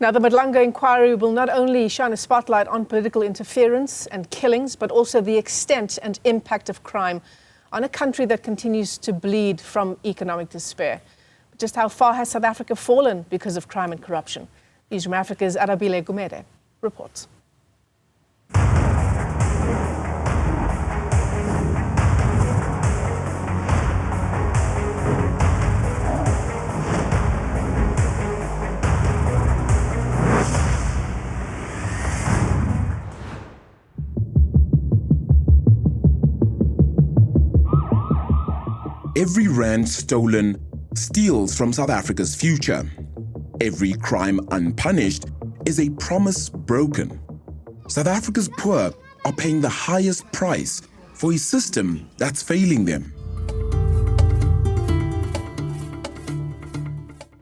Now, the Madlanga inquiry will not only shine a spotlight on political interference and killings, but also the extent and impact of crime on a country that continues to bleed from economic despair. But just how far has South Africa fallen because of crime and corruption? Newzroom Afrika's Arabile Gumede reports. Every rand stolen steals from South Africa's future. Every crime unpunished is a promise broken. South Africa's poor are paying the highest price for a system that's failing them.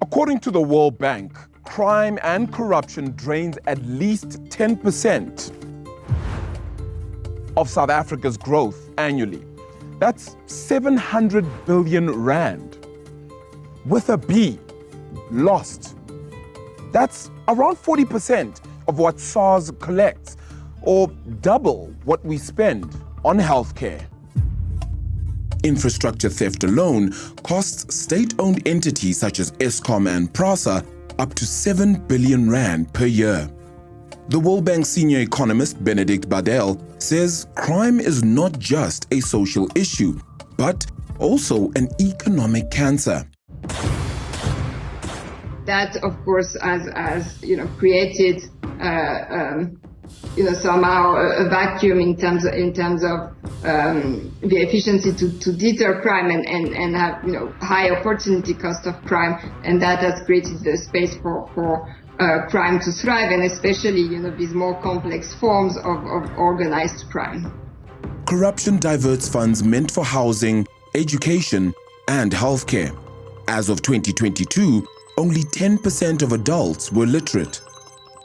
According to the World Bank, crime and corruption drains at least 10% of South Africa's growth annually. That's 700 billion rand. With a B, lost. That's around 40% of what SARS collects, or double what we spend on healthcare. Infrastructure theft alone costs state-owned entities such as Eskom and PRASA up to 7 billion rand per year. The World Bank senior economist Benedict Badel says crime is not just a social issue, but also an economic cancer. That, of course, has created somehow a vacuum in terms of the efficiency to deter crime and have high opportunity cost of crime, and that has created the space for crime to thrive, and especially these more complex forms of organized crime. Corruption diverts funds meant for housing, education, and healthcare. As of 2022, only 10% of adults were literate.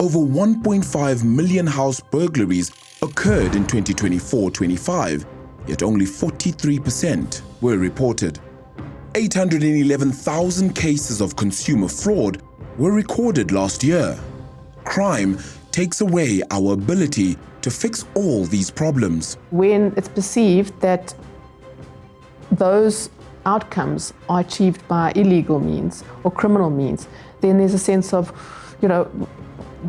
Over 1.5 million house burglaries occurred in 2024-25, yet only 43% were reported. 811,000 cases of consumer fraud were recorded last year. Crime takes away our ability to fix all these problems. When it's perceived that those outcomes are achieved by illegal means or criminal means, then there's a sense of,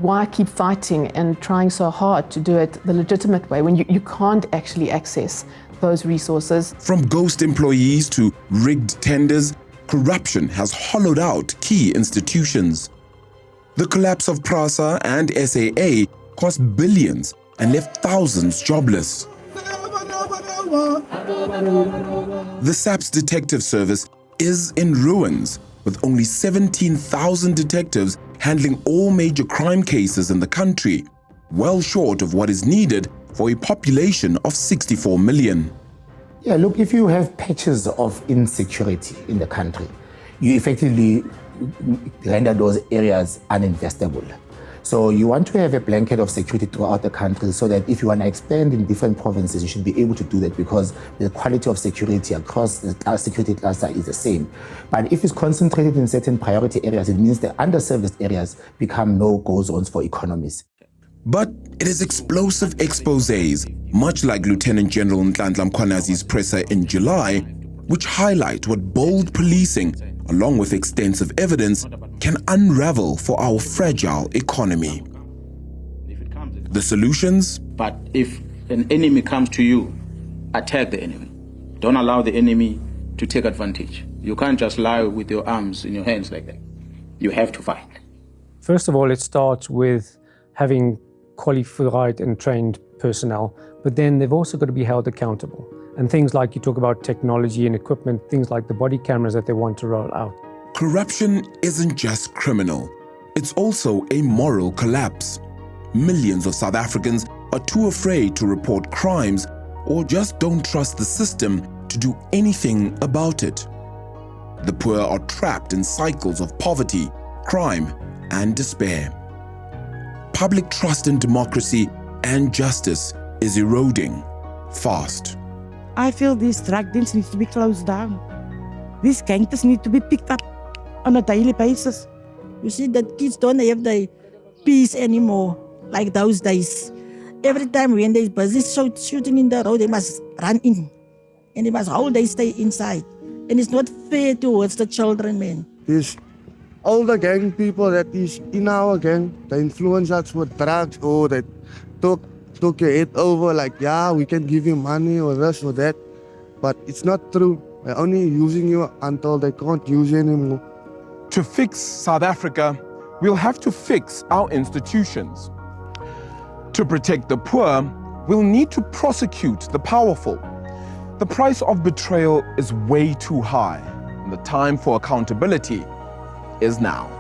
why keep fighting and trying so hard to do it the legitimate way when you can't actually access those resources? From ghost employees to rigged tenders, corruption has hollowed out key institutions. The collapse of PRASA and SAA cost billions and left thousands jobless. The SAPS detective service is in ruins, with only 17,000 detectives handling all major crime cases in the country, well short of what is needed for a population of 64 million. Yeah, look, if you have patches of insecurity in the country, you effectively render those areas uninvestable. So you want to have a blanket of security throughout the country so that if you want to expand in different provinces, you should be able to do that because the quality of security across the security cluster is the same. But if it's concentrated in certain priority areas, it means the underserviced areas become no-go zones for economies. But it is explosive exposés, much like Lieutenant General Nhlanhla Mkhwanazi's presser in July, which highlight what bold policing, along with extensive evidence, can unravel for our fragile economy. The solutions? But if an enemy comes to you, attack the enemy. Don't allow the enemy to take advantage. You can't just lie with your arms in your hands like that. You have to fight. First of all, it starts with having qualified and trained personnel, but then they've also got to be held accountable. And things like you talk about technology and equipment, things like the body cameras that they want to roll out. Corruption isn't just criminal, it's also a moral collapse. Millions of South Africans are too afraid to report crimes or just don't trust the system to do anything about it. The poor are trapped in cycles of poverty, crime, and despair. Public trust in democracy and justice is eroding fast. I feel these drug dens need to be closed down. These gangsters need to be picked up on a daily basis. You see that kids don't have the peace anymore like those days. Every time when they're busy shooting in the road, they must run in. And they must whole day stay inside. And it's not fair towards the children, man. There's all the gang people that is in our gang, they influence us with drugs or they took your head over like, yeah, we can give you money or this or that. But it's not true. They're only using you until they can't use you anymore. To fix South Africa, we'll have to fix our institutions. To protect the poor, we'll need to prosecute the powerful. The price of betrayal is way too high, and the time for accountability is now.